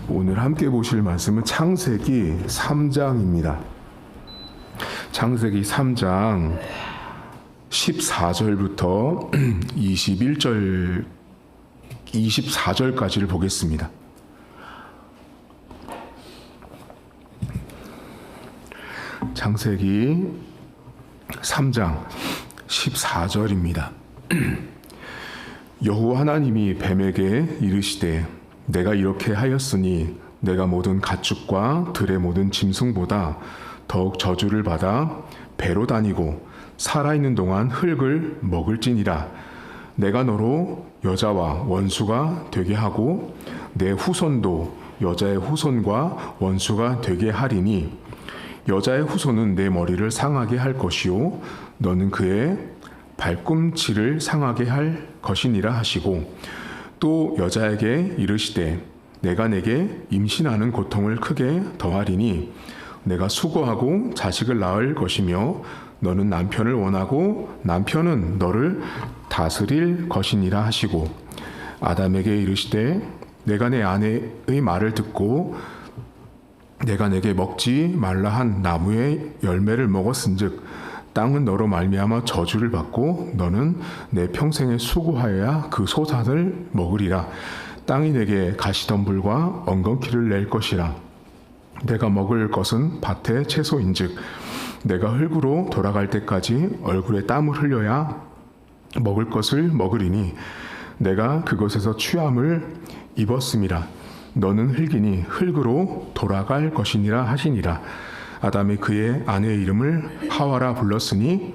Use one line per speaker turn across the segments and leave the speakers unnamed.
오늘 함께 보실 말씀은 창세기 3장입니다. 창세기 3장 14절부터 24절까지를 보겠습니다. 창세기 3장 14절입니다. 여호와 하나님이 뱀에게 이르시되 내가 이렇게 하였으니 내가 모든 가축과 들의 모든 짐승보다 더욱 저주를 받아 배로 다니고 살아있는 동안 흙을 먹을지니라. 내가 너로 여자와 원수가 되게 하고 내 후손도 여자의 후손과 원수가 되게 하리니 여자의 후손은 내 머리를 상하게 할 것이요 너는 그의 발꿈치를 상하게 할 것이니라 하시고, 또 여자에게 이르시되 내가 내게 임신하는 고통을 크게 더하리니 내가 수고하고 자식을 낳을 것이며 너는 남편을 원하고 남편은 너를 다스릴 것이니라 하시고, 아담에게 이르시되 내가 내 아내의 말을 듣고 내가 내게 먹지 말라 한 나무의 열매를 먹었은즉 땅은 너로 말미암아 저주를 받고 너는 내 평생에 수고하여야 그 소산을 먹으리라. 땅이 내게 가시덤불과 엉겅퀴를 낼 것이라. 내가 먹을 것은 밭의 채소인즉 내가 흙으로 돌아갈 때까지 얼굴에 땀을 흘려야 먹을 것을 먹으리니 내가 그것에서 취함을 입었음이라. 너는 흙이니 흙으로 돌아갈 것이니라 하시니라. 아담이 그의 아내의 이름을 하와라 불렀으니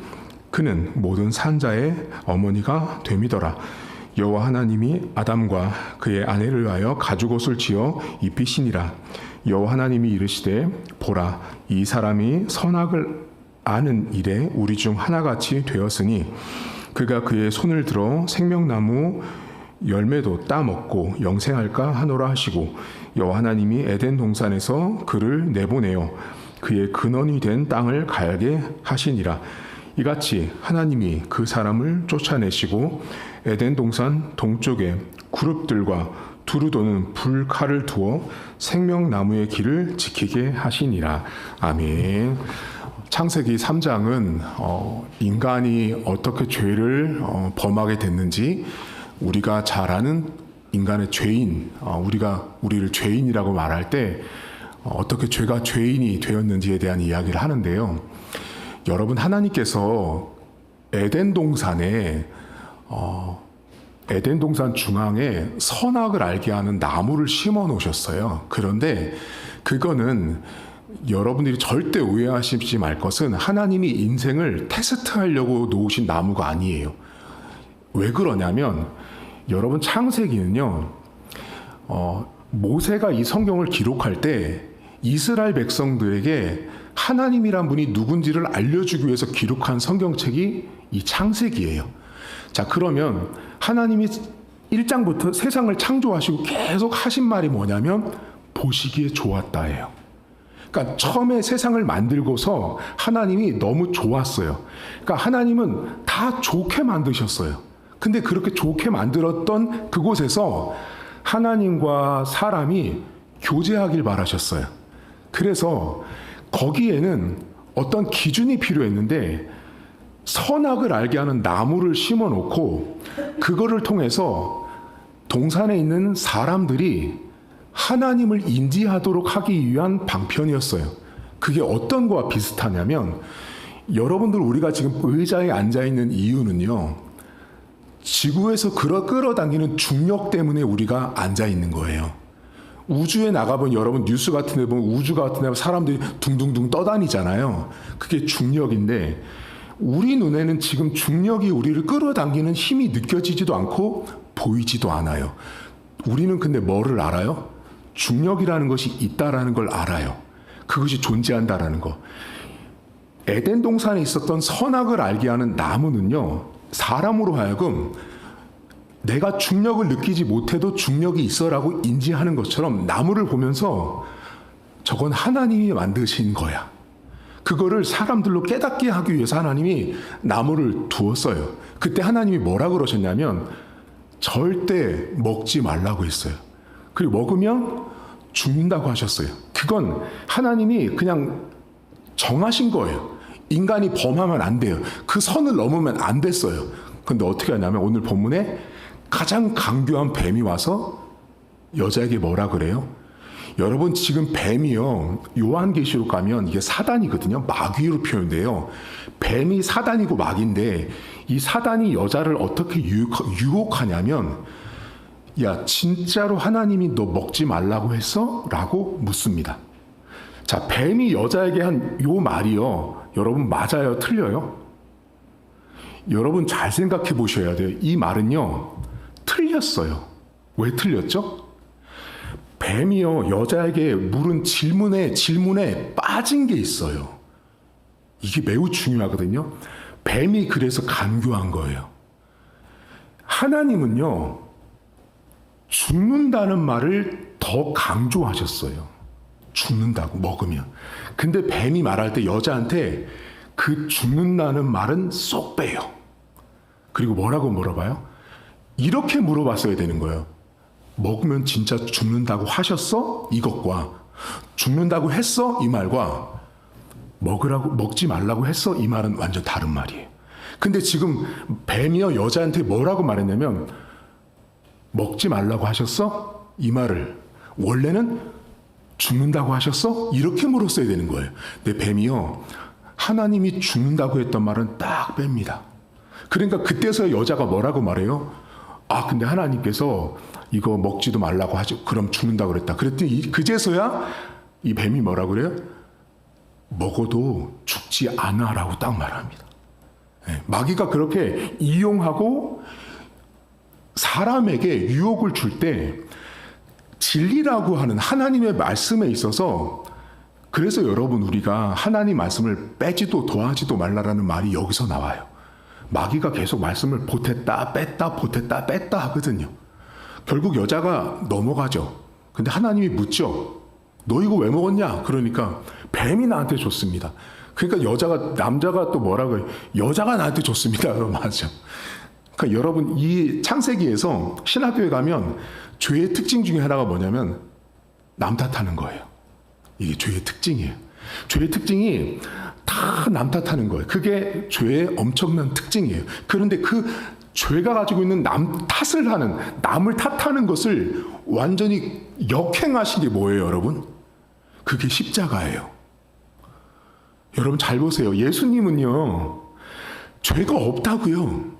그는 모든 산자의 어머니가 됨이더라. 여호와 하나님이 아담과 그의 아내를 위하여 가죽옷을 지어 입히시니라. 여호와 하나님이 이르시되 보라, 이 사람이 선악을 아는 일에 우리 중 하나같이 되었으니 그가 그의 손을 들어 생명나무 열매도 따먹고 영생할까 하노라 하시고, 여호와 하나님이 에덴 동산에서 그를 내보내어 그의 근원이 된 땅을 갈게 하시니라. 이같이 하나님이 그 사람을 쫓아내시고 에덴 동산 동쪽에 그룹들과 두루 도는 불칼을 두어 생명나무의 길을 지키게 하시니라. 아멘. 창세기 3장은 인간이 어떻게 죄를 범하게 됐는지, 우리가 잘 아는 인간의 죄인, 우리가 우리를 죄인이라고 말할 때 어떻게 죄가 죄인이 되었는지에 대한 이야기를 하는데요. 여러분, 하나님께서 에덴 동산 중앙에 선악을 알게 하는 나무를 심어 놓으셨어요. 그런데 그거는 여러분들이 절대 오해하시지 말 것은 하나님이 인생을 테스트하려고 놓으신 나무가 아니에요. 왜 그러냐면, 여러분, 창세기는요, 모세가 이 성경을 기록할 때 이스라엘 백성들에게 하나님이란 분이 누군지를 알려주기 위해서 기록한 성경책이 이 창세기예요. 자, 그러면 하나님이 1장부터 세상을 창조하시고 계속 하신 말이 뭐냐면 보시기에 좋았다예요. 그러니까 처음에 세상을 만들고서 하나님이 너무 좋았어요. 그러니까 하나님은 다 좋게 만드셨어요. 근데 그렇게 좋게 만들었던 그곳에서 하나님과 사람이 교제하길 바라셨어요. 그래서 거기에는 어떤 기준이 필요했는데 선악을 알게 하는 나무를 심어 놓고 그거를 통해서 동산에 있는 사람들이 하나님을 인지하도록 하기 위한 방편이었어요. 그게 어떤 거와 비슷하냐면, 여러분들, 우리가 지금 의자에 앉아 있는 이유는요, 지구에서 끌어당기는 중력 때문에 우리가 앉아 있는 거예요. 우주에 나가보면, 여러분 뉴스 같은 데 보면 우주 같은 데 사람들이 둥둥둥 떠다니잖아요. 그게 중력인데 우리 눈에는 지금 중력이 우리를 끌어당기는 힘이 느껴지지도 않고 보이지도 않아요. 우리는 근데 뭐를 알아요? 중력이라는 것이 있다라는 걸 알아요. 그것이 존재한다라는 거. 에덴 동산에 있었던 선악을 알게 하는 나무는요, 사람으로 하여금 내가 중력을 느끼지 못해도 중력이 있어라고 인지하는 것처럼 나무를 보면서 저건 하나님이 만드신 거야. 그거를 사람들로 깨닫게 하기 위해서 하나님이 나무를 두었어요. 그때 하나님이 뭐라 그러셨냐면 절대 먹지 말라고 했어요. 그리고 먹으면 죽는다고 하셨어요. 그건 하나님이 그냥 정하신 거예요. 인간이 범하면 안 돼요. 그 선을 넘으면 안 됐어요. 근데 어떻게 하냐면 오늘 본문에 가장 강교한 뱀이 와서 여자에게 뭐라 그래요? 여러분 지금 뱀이요. 요한계시록 가면 이게 사단이거든요. 마귀로 표현돼요. 뱀이 사단이고 마귀인데 이 사단이 여자를 어떻게 유혹하냐면 야 진짜로 하나님이 너 먹지 말라고 했어? 라고 묻습니다. 자, 뱀이 여자에게 한 요 말이요. 여러분 맞아요? 틀려요? 여러분 잘 생각해 보셔야 돼요. 이 말은요. 틀렸어요. 왜 틀렸죠? 뱀이요. 여자에게 물은 질문에 빠진 게 있어요. 이게 매우 중요하거든요. 뱀이 그래서 간교한 거예요. 하나님은요. 죽는다는 말을 더 강조하셨어요. 죽는다고 먹으면. 근데 뱀이 말할 때 여자한테 그 죽는다는 말은 쏙 빼요. 그리고 뭐라고 물어봐요? 이렇게 물어봤어야 되는 거예요. 먹으면 진짜 죽는다고 하셨어? 이것과 죽는다고 했어? 이 말과 먹지 말라고 했어? 이 말은 완전 다른 말이에요. 근데 지금 뱀이요 여자한테 뭐라고 말했냐면 먹지 말라고 하셨어? 이 말을 원래는 죽는다고 하셨어? 이렇게 물었어야 되는 거예요. 근데 뱀이요 하나님이 죽는다고 했던 말은 딱 뺍니다. 그러니까 그때서야 여자가 뭐라고 말해요? 아 근데 하나님께서 이거 먹지도 말라고 하죠. 그럼 죽는다고 그랬다. 그랬더니 그제서야 이 뱀이 뭐라고 그래요? 먹어도 죽지 않아 라고 딱 말합니다. 네, 마귀가 그렇게 이용하고 사람에게 유혹을 줄 때 진리라고 하는 하나님의 말씀에 있어서 그래서 여러분 우리가 하나님 말씀을 빼지도 더하지도 말라라는 말이 여기서 나와요. 마귀가 계속 말씀을 보탰다 뺐다 보탰다 뺐다 하거든요. 결국 여자가 넘어가죠. 근데 하나님이 묻죠. 너 이거 왜 먹었냐? 그러니까 뱀이 나한테 줬습니다. 그러니까 남자가 또 뭐라고 해요? 여자가 나한테 줬습니다. 그럼 하죠. 그러니까 여러분 이 창세기에서 신학교에 가면 죄의 특징 중에 하나가 뭐냐면 남 탓하는 거예요. 이게 죄의 특징이에요. 죄의 특징이 다 남 탓하는 거예요. 그게 죄의 엄청난 특징이에요. 그런데 그 죄가 가지고 있는 남을 탓하는 것을 완전히 역행하신 게 뭐예요, 여러분? 그게 십자가예요. 여러분 잘 보세요. 예수님은요, 죄가 없다고요.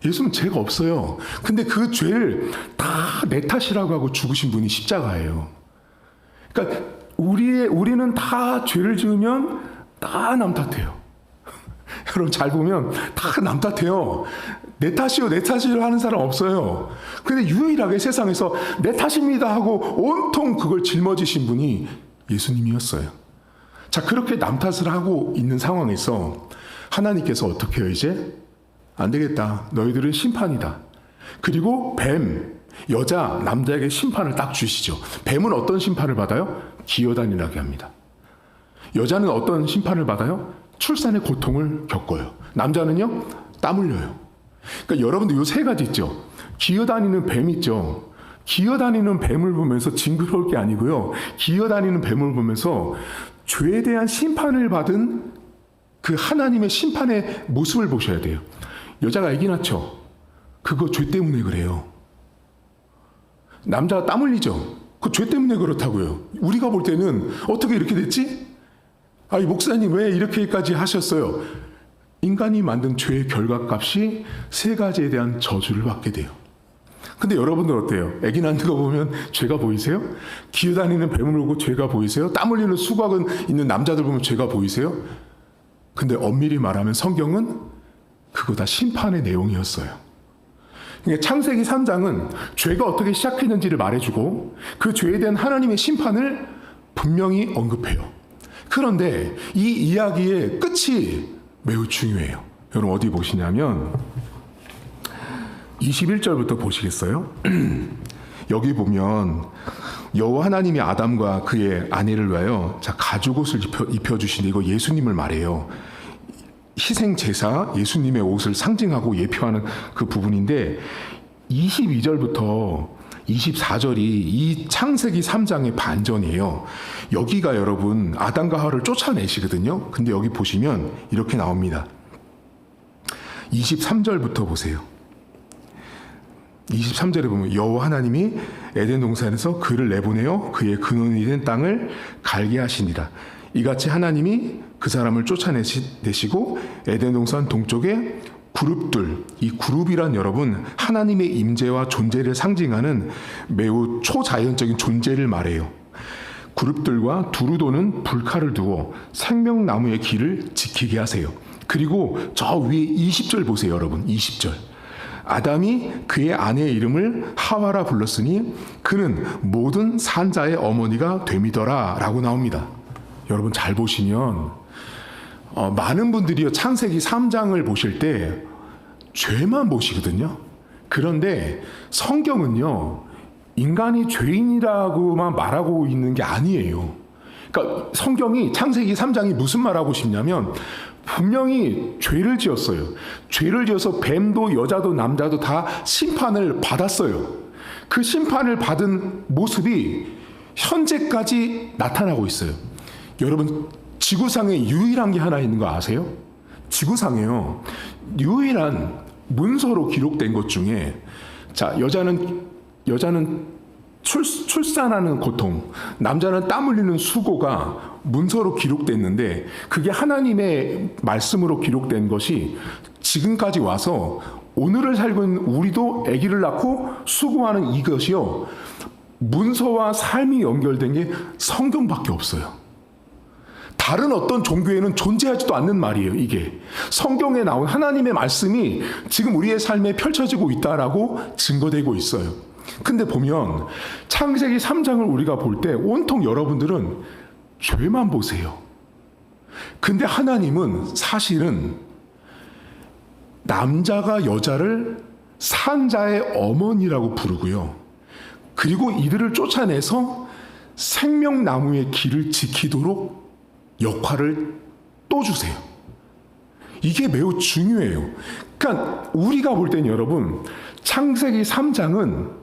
예수는 죄가 없어요. 근데 그 죄를 다 내 탓이라고 하고 죽으신 분이 십자가예요. 그러니까 우리는 다 죄를 지으면 다 남 탓해요. 여러분 잘 보면 다 남 탓해요. 내 탓이요, 내 탓이요 하는 사람 없어요. 근데 유일하게 세상에서 내 탓입니다 하고 온통 그걸 짊어지신 분이 예수님이었어요. 자, 그렇게 남 탓을 하고 있는 상황에서 하나님께서 어떻게 해요, 이제? 안 되겠다. 너희들은 심판이다. 그리고 여자, 남자에게 심판을 딱 주시죠. 뱀은 어떤 심판을 받아요? 기어다니라게 합니다. 여자는 어떤 심판을 받아요? 출산의 고통을 겪어요. 남자는요? 땀 흘려요. 그러니까 여러분들 요 세 가지 있죠. 기어다니는 뱀 있죠. 기어다니는 뱀을 보면서 징그러울 게 아니고요. 기어다니는 뱀을 보면서 죄에 대한 심판을 받은 그 하나님의 심판의 모습을 보셔야 돼요. 여자가 아기 낳죠. 그거 죄 때문에 그래요. 남자가 땀 흘리죠. 그 죄 때문에 그렇다고요. 우리가 볼 때는 어떻게 이렇게 됐지? 아니 목사님 왜 이렇게까지 하셨어요? 인간이 만든 죄의 결과값이 세 가지에 대한 저주를 받게 돼요. 근데 여러분들 어때요? 아기 낳는 거 보면 죄가 보이세요? 기어다니는 뱀을 보고 죄가 보이세요? 땀 흘리는 수박은 있는 남자들 보면 죄가 보이세요? 근데 엄밀히 말하면 성경은 그거 다 심판의 내용이었어요. 그러니까 창세기 3장은 죄가 어떻게 시작했는지를 말해주고 그 죄에 대한 하나님의 심판을 분명히 언급해요. 그런데 이 이야기의 끝이 매우 중요해요. 여러분 어디 보시냐면 21절부터 보시겠어요? 여기 보면 여호와 하나님이 아담과 그의 아내를 위하여 가죽옷을 입혀주시는데 이거 예수님을 말해요. 희생제사 예수님의 옷을 상징하고 예표하는 그 부분인데 22절부터 24절이 이 창세기 3장의 반전이에요. 여기가 여러분 아담과 하와를 쫓아내시거든요. 근데 여기 보시면 이렇게 나옵니다. 23절부터 보세요. 23절에 보면 여호와 하나님이 에덴 동산에서 그를 내보내어 그의 근원이 된 땅을 갈게 하시니라. 이같이 하나님이 그 사람을 쫓아내시고 에덴 동산 동쪽에 그룹들, 이 그룹이란 여러분 하나님의 임재와 존재를 상징하는 매우 초자연적인 존재를 말해요. 그룹들과 두루 도는 불칼을 두어 생명나무의 길을 지키게 하세요. 그리고 저 위에 20절 보세요, 여러분. 20절. 아담이 그의 아내의 이름을 하와라 불렀으니 그는 모든 산자의 어머니가 됨이더라 라고 나옵니다. 여러분 잘 보시면 많은 분들이 창세기 3장을 보실 때 죄만 보시거든요. 그런데 성경은요, 인간이 죄인이라고만 말하고 있는 게 아니에요. 그러니까 성경이 창세기 3장이 무슨 말하고 싶냐면 분명히 죄를 지었어요. 죄를 지어서 뱀도 여자도 남자도 다 심판을 받았어요. 그 심판을 받은 모습이 현재까지 나타나고 있어요. 여러분 지구상에 유일한 게 하나 있는 거 아세요? 지구상에요. 유일한 문서로 기록된 것 중에 자 여자는 출산하는 고통, 남자는 땀 흘리는 수고가 문서로 기록됐는데 그게 하나님의 말씀으로 기록된 것이 지금까지 와서 오늘을 살고 있는 우리도 아기를 낳고 수고하는 이것이요. 문서와 삶이 연결된 게 성경밖에 없어요. 다른 어떤 종교에는 존재하지도 않는 말이에요, 이게. 성경에 나온 하나님의 말씀이 지금 우리의 삶에 펼쳐지고 있다라고 증거되고 있어요. 근데 보면 창세기 3장을 우리가 볼 때 온통 여러분들은 죄만 보세요. 근데 하나님은 사실은 남자가 여자를 산자의 어머니라고 부르고요. 그리고 이들을 쫓아내서 생명나무의 길을 지키도록 역할을 또 주세요. 이게 매우 중요해요. 그러니까 우리가 볼 때는 여러분 창세기 3장은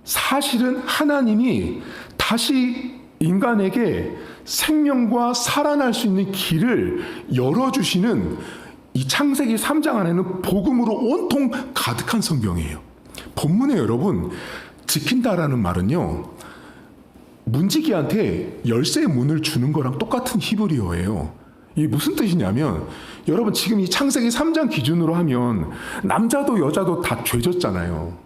사실은 하나님이 다시 인간에게 생명과 살아날 수 있는 길을 열어주시는 이 창세기 3장 안에는 복음으로 온통 가득한 성경이에요. 본문에 여러분 지킨다라는 말은요, 문지기한테 열쇠의 문을 주는 거랑 똑같은 히브리어예요. 이게 무슨 뜻이냐면 여러분 지금 이 창세기 3장 기준으로 하면 남자도 여자도 다 죄졌잖아요.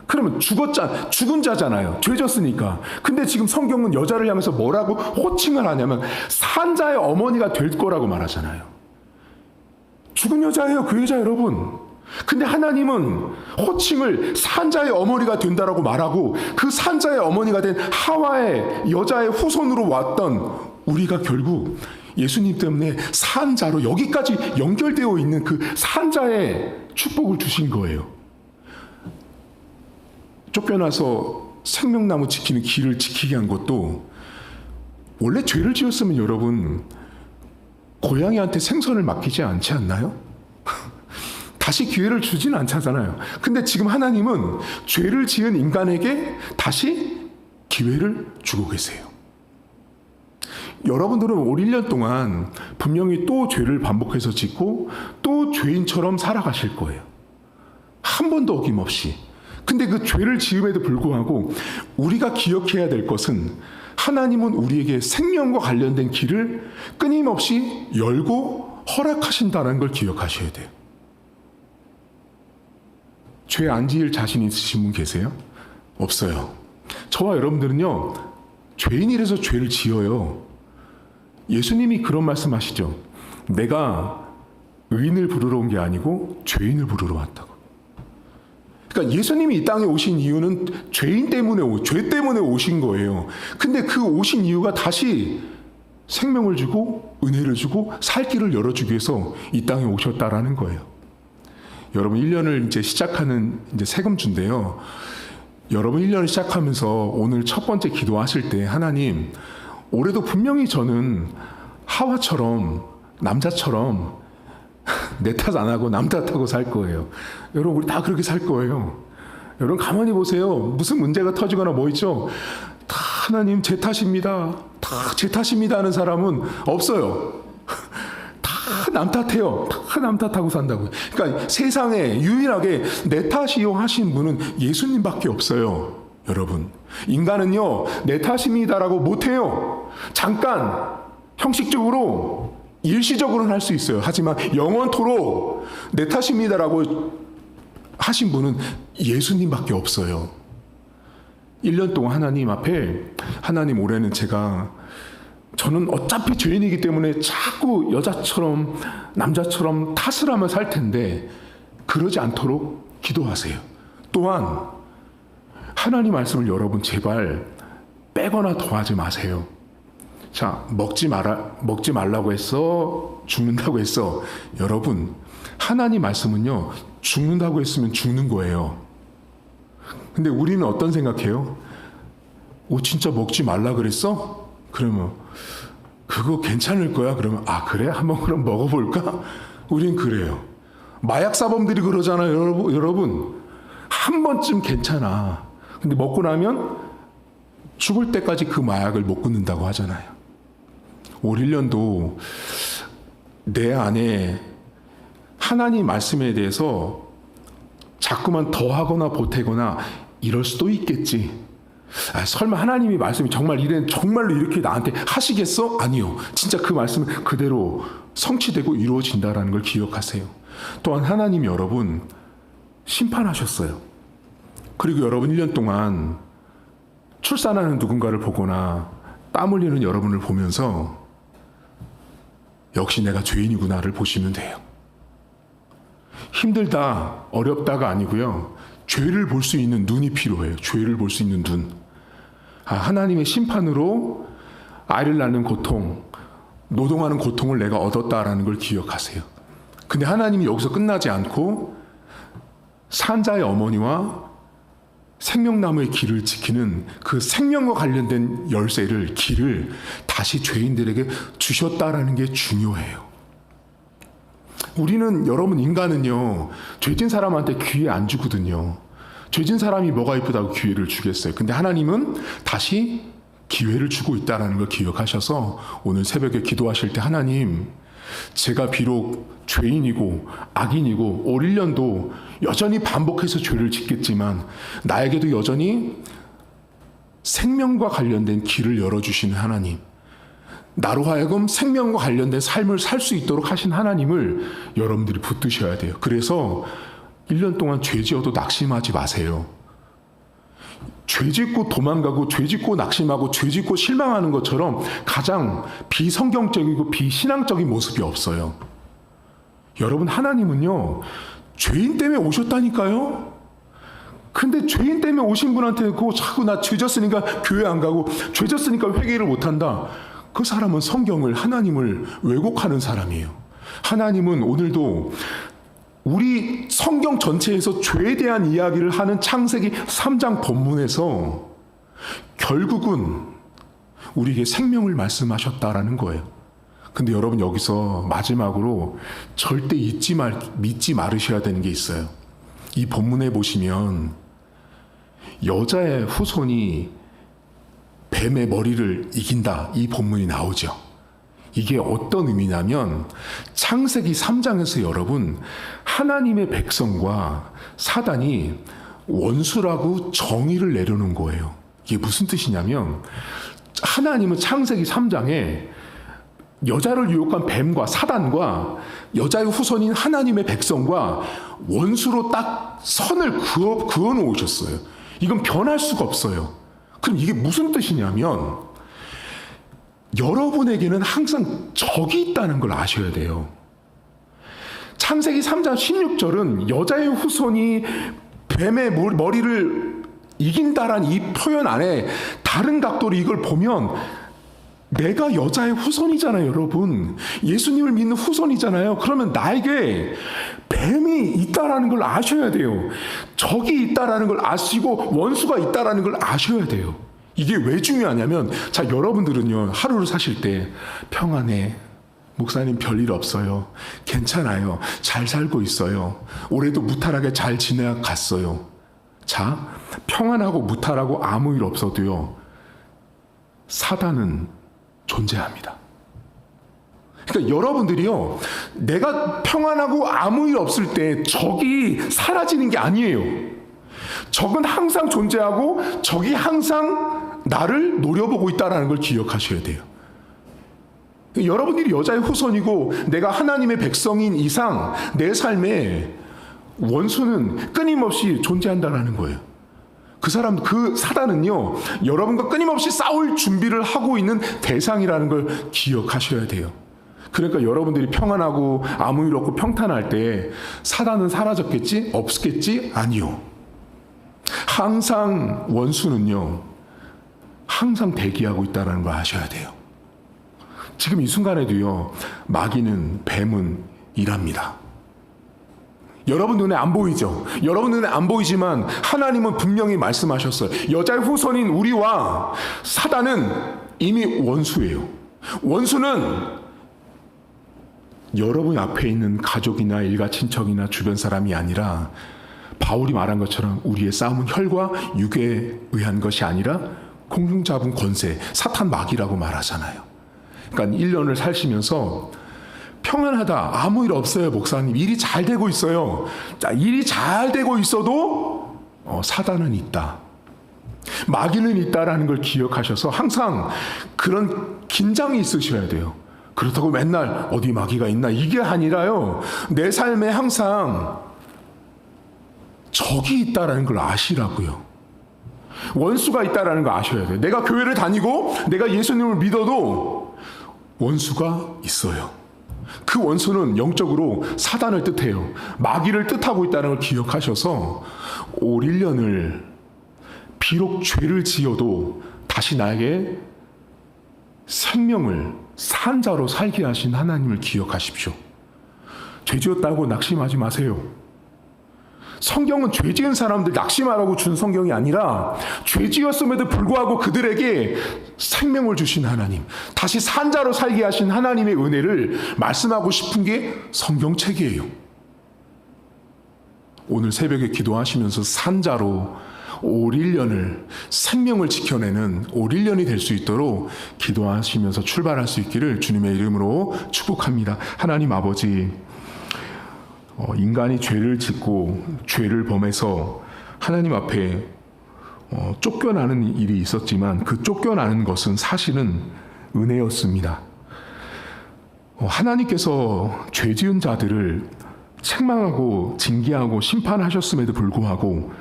그러면 죽은 자잖아요. 죄졌으니까. 근데 지금 성경은 여자를 향해서 뭐라고 호칭을 하냐면 산자의 어머니가 될 거라고 말하잖아요. 죽은 여자예요, 그 여자 여러분. 근데 하나님은 호칭을 산자의 어머니가 된다라고 말하고 그 산자의 어머니가 된 하와의 여자의 후손으로 왔던 우리가 결국 예수님 때문에 산자로 여기까지 연결되어 있는 그 산자의 축복을 주신 거예요. 쫓겨나서 생명나무 지키는 길을 지키게 한 것도 원래 죄를 지었으면 여러분 고양이한테 생선을 맡기지 않지 않나요? 다시 기회를 주진 않잖아요. 근데 지금 하나님은 죄를 지은 인간에게 다시 기회를 주고 계세요. 여러분들은 올 1년 동안 분명히 또 죄를 반복해서 짓고 또 죄인처럼 살아가실 거예요. 한 번도 어김없이. 근데 그 죄를 지음에도 불구하고 우리가 기억해야 될 것은 하나님은 우리에게 생명과 관련된 길을 끊임없이 열고 허락하신다는 걸 기억하셔야 돼요. 죄 안 지을 자신 있으신 분 계세요? 없어요. 저와 여러분들은요, 죄인이라서 죄를 지어요. 예수님이 그런 말씀 하시죠. 내가 의인을 부르러 온 게 아니고 죄인을 부르러 왔다고. 그러니까 예수님이 이 땅에 오신 이유는 죄 때문에 오신 거예요. 근데 그 오신 이유가 다시 생명을 주고 은혜를 주고 살 길을 열어주기 위해서 이 땅에 오셨다라는 거예요. 여러분 1년을 이제 시작하는 이제 세금주인데요. 여러분 1년을 시작하면서 오늘 첫 번째 기도하실 때 하나님, 올해도 분명히 저는 하와처럼 남자처럼 내 탓 안 하고 남 탓하고 살 거예요. 여러분 우리 다 그렇게 살 거예요. 여러분 가만히 보세요. 무슨 문제가 터지거나 뭐 있죠? 다 하나님 제 탓입니다. 다 제 탓입니다 하는 사람은 없어요. 다 남 탓해요. 다 남 탓하고 산다고요. 그러니까 세상에 유일하게 내 탓이요 하신 분은 예수님밖에 없어요. 여러분, 인간은요 내 탓입니다라고 못해요. 잠깐 형식적으로 일시적으로는 할 수 있어요. 하지만 영원토록 내 탓입니다라고 하신 분은 예수님밖에 없어요. 1년 동안 하나님 앞에, 하나님 올해는 저는 어차피 죄인이기 때문에 자꾸 여자처럼 남자처럼 탓을 하며 살 텐데 그러지 않도록 기도하세요. 또한 하나님 말씀을 여러분 제발 빼거나 더하지 마세요. 자, 먹지 말라고 했어, 죽는다고 했어. 여러분, 하나님 말씀은요 죽는다고 했으면 죽는 거예요. 근데 우리는 어떤 생각해요? 진짜 먹지 말라 그랬어? 그러면 그거 괜찮을 거야? 그러면 그래? 한번 그럼 먹어볼까? 우린 그래요. 마약 사범들이 그러잖아요. 여러분 한 번쯤 괜찮아. 근데 먹고 나면 죽을 때까지 그 마약을 못 끊는다고 하잖아요. 올 1년도 내 안에 하나님 말씀에 대해서 자꾸만 더하거나 보태거나 이럴 수도 있겠지. 설마 하나님이 말씀이 정말로 이렇게 나한테 하시겠어? 아니요. 진짜 그 말씀은 그대로 성취되고 이루어진다라는 걸 기억하세요. 또한 하나님이 여러분 심판하셨어요. 그리고 여러분 1년 동안 출산하는 누군가를 보거나 땀 흘리는 여러분을 보면서 역시 내가 죄인이구나를 보시면 돼요. 힘들다, 어렵다가 아니고요. 죄를 볼 수 있는 눈이 필요해요. 죄를 볼 수 있는 눈. 하나님의 심판으로 아이를 낳는 고통, 노동하는 고통을 내가 얻었다라는 걸 기억하세요. 근데 하나님이 여기서 끝나지 않고 산자의 어머니와 생명나무의 길을 지키는 그 생명과 관련된 길을 다시 죄인들에게 주셨다라는 게 중요해요. 우리는, 여러분, 인간은요 죄진 사람한테 기회 안 주거든요. 죄진 사람이 뭐가 이쁘다고 기회를 주겠어요. 근데 하나님은 다시 기회를 주고 있다는 걸 기억하셔서 오늘 새벽에 기도하실 때, 하나님, 제가 비록 죄인이고 악인이고 올 1년도 여전히 반복해서 죄를 짓겠지만 나에게도 여전히 생명과 관련된 길을 열어주시는 하나님, 나로 하여금 생명과 관련된 삶을 살 수 있도록 하신 하나님을 여러분들이 붙드셔야 돼요. 그래서 1년 동안 죄 지어도 낙심하지 마세요. 죄 짓고 도망가고 죄 짓고 낙심하고 죄 짓고 실망하는 것처럼 가장 비성경적이고 비신앙적인 모습이 없어요. 여러분, 하나님은요 죄인 때문에 오셨다니까요. 근데 죄인 때문에 오신 분한테 자꾸 나 죄 졌으니까 교회 안 가고 죄 졌으니까 회개를 못한다. 그 사람은 성경을, 하나님을 왜곡하는 사람이에요. 하나님은 오늘도 우리 성경 전체에서 죄에 대한 이야기를 하는 창세기 3장 본문에서 결국은 우리에게 생명을 말씀하셨다라는 거예요. 근데 여러분, 여기서 마지막으로 절대 믿지 말으셔야 되는 게 있어요. 이 본문에 보시면 여자의 후손이 뱀의 머리를 이긴다, 이 본문이 나오죠. 이게 어떤 의미냐면 창세기 3장에서 여러분 하나님의 백성과 사단이 원수라고 정의를 내려놓은 거예요. 이게 무슨 뜻이냐면 하나님은 창세기 3장에 여자를 유혹한 뱀과 사단과 여자의 후손인 하나님의 백성과 원수로 딱 선을 그어 놓으셨어요. 이건 변할 수가 없어요. 그럼 이게 무슨 뜻이냐면 여러분에게는 항상 적이 있다는 걸 아셔야 돼요. 창세기 3장 16절은 여자의 후손이 뱀의 머리를 이긴다란 이 표현 안에 다른 각도로 이걸 보면 내가 여자의 후손이잖아요, 여러분. 예수님을 믿는 후손이잖아요. 그러면 나에게 뱀이 있다라는 걸 아셔야 돼요. 적이 있다라는 걸 아시고 원수가 있다라는 걸 아셔야 돼요. 이게 왜 중요하냐면, 자, 여러분들은요 하루를 사실 때 평안해, 목사님 별일 없어요, 괜찮아요, 잘 살고 있어요, 올해도 무탈하게 잘 지나갔어요. 자, 평안하고 무탈하고 아무 일 없어도요, 사단은 존재합니다. 그러니까 여러분들이요, 내가 평안하고 아무 일 없을 때 적이 사라지는 게 아니에요. 적은 항상 존재하고 적이 항상 나를 노려보고 있다는 걸 기억하셔야 돼요. 여러분들이 여자의 후손이고 내가 하나님의 백성인 이상 내 삶에 원수는 끊임없이 존재한다는 거예요. 그 사단은요, 여러분과 끊임없이 싸울 준비를 하고 있는 대상이라는 걸 기억하셔야 돼요. 그러니까 여러분들이 평안하고 아무 일 없고 평탄할 때 사단은 사라졌겠지? 없겠지? 아니요. 항상 원수는요, 항상 대기하고 있다는 걸 아셔야 돼요. 지금 이 순간에도요, 마귀는, 뱀은 일합니다. 여러분 눈에 안 보이죠? 여러분 눈에 안 보이지만 하나님은 분명히 말씀하셨어요. 여자의 후손인 우리와 사단은 이미 원수예요. 원수는 여러분 앞에 있는 가족이나 일가 친척이나 주변 사람이 아니라 바울이 말한 것처럼 우리의 싸움은 혈과 육에 의한 것이 아니라 공중 잡은 권세, 사탄 마귀라고 말하잖아요. 그러니까 1년을 사시면서 평안하다, 아무 일 없어요, 목사님. 일이 잘 되고 있어요. 자, 일이 잘 되고 있어도 사단은 있다. 마귀는 있다라는 걸 기억하셔서 항상 그런 긴장이 있으셔야 돼요. 그렇다고 맨날 어디 마귀가 있나 이게 아니라요, 내 삶에 항상 적이 있다라는 걸 아시라고요. 원수가 있다라는 걸 아셔야 돼요. 내가 교회를 다니고 내가 예수님을 믿어도 원수가 있어요. 그 원수는 영적으로 사단을 뜻해요. 마귀를 뜻하고 있다는 걸 기억하셔서 올 1년을 비록 죄를 지어도 다시 나에게 생명을 산 자로 살게 하신 하나님을 기억하십시오. 죄 지었다고 낙심하지 마세요. 성경은 죄 지은 사람들 낙심하라고 준 성경이 아니라 죄 지었음에도 불구하고 그들에게 생명을 주신 하나님, 다시 산 자로 살게 하신 하나님의 은혜를 말씀하고 싶은 게 성경책이에요. 오늘 새벽에 기도하시면서 산 자로 올 1년을 생명을 지켜내는 올 1년이 될 수 있도록 기도하시면서 출발할 수 있기를 주님의 이름으로 축복합니다. 하나님 아버지, 인간이 죄를 짓고 죄를 범해서 하나님 앞에 쫓겨나는 일이 있었지만 그 쫓겨나는 것은 사실은 은혜였습니다. 하나님께서 죄 지은 자들을 책망하고 징계하고 심판하셨음에도 불구하고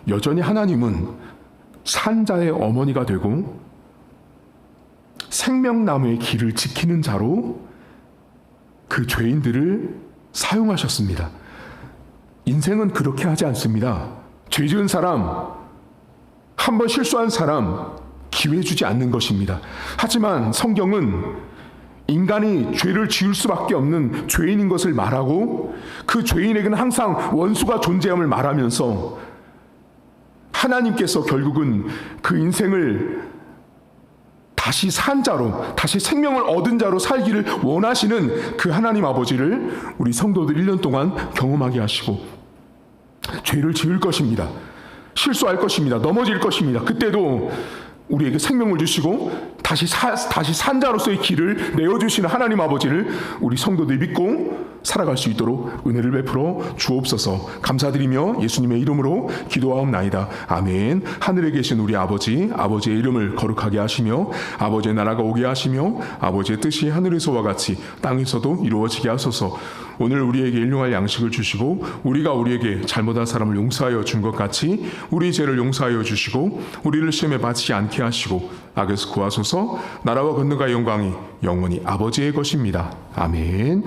여전히 하나님은 산 자의 어머니가 되고 생명나무의 길을 지키는 자로 그 죄인들을 사용하셨습니다. 인생은 그렇게 하지 않습니다. 죄 지은 사람, 한번 실수한 사람 기회 주지 않는 것입니다. 하지만 성경은 인간이 죄를 지을 수밖에 없는 죄인인 것을 말하고 그 죄인에게는 항상 원수가 존재함을 말하면서 하나님께서 결국은 그 인생을 다시 산 자로, 다시 생명을 얻은 자로 살기를 원하시는 그 하나님 아버지를 우리 성도들 1년 동안 경험하게 하시고 죄를 지을 것입니다. 실수할 것입니다. 넘어질 것입니다. 그때도 우리에게 생명을 주시고 다시 산 자로서의 길을 내어주시는 하나님 아버지를 우리 성도들이 믿고 살아갈 수 있도록 은혜를 베풀어 주옵소서. 감사드리며 예수님의 이름으로 기도하옵나이다. 아멘. 하늘에 계신 우리 아버지, 아버지의 이름을 거룩하게 하시며 아버지의 나라가 오게 하시며 아버지의 뜻이 하늘에서와 같이 땅에서도 이루어지게 하소서. 오늘 우리에게 일용할 양식을 주시고 우리가 우리에게 잘못한 사람을 용서하여 준 것 같이 우리 죄를 용서하여 주시고 우리를 시험에 빠지지 않게 하시고 악에서 구하소서. 나라와 권능과 영광이 영원히 아버지의 것입니다. 아멘.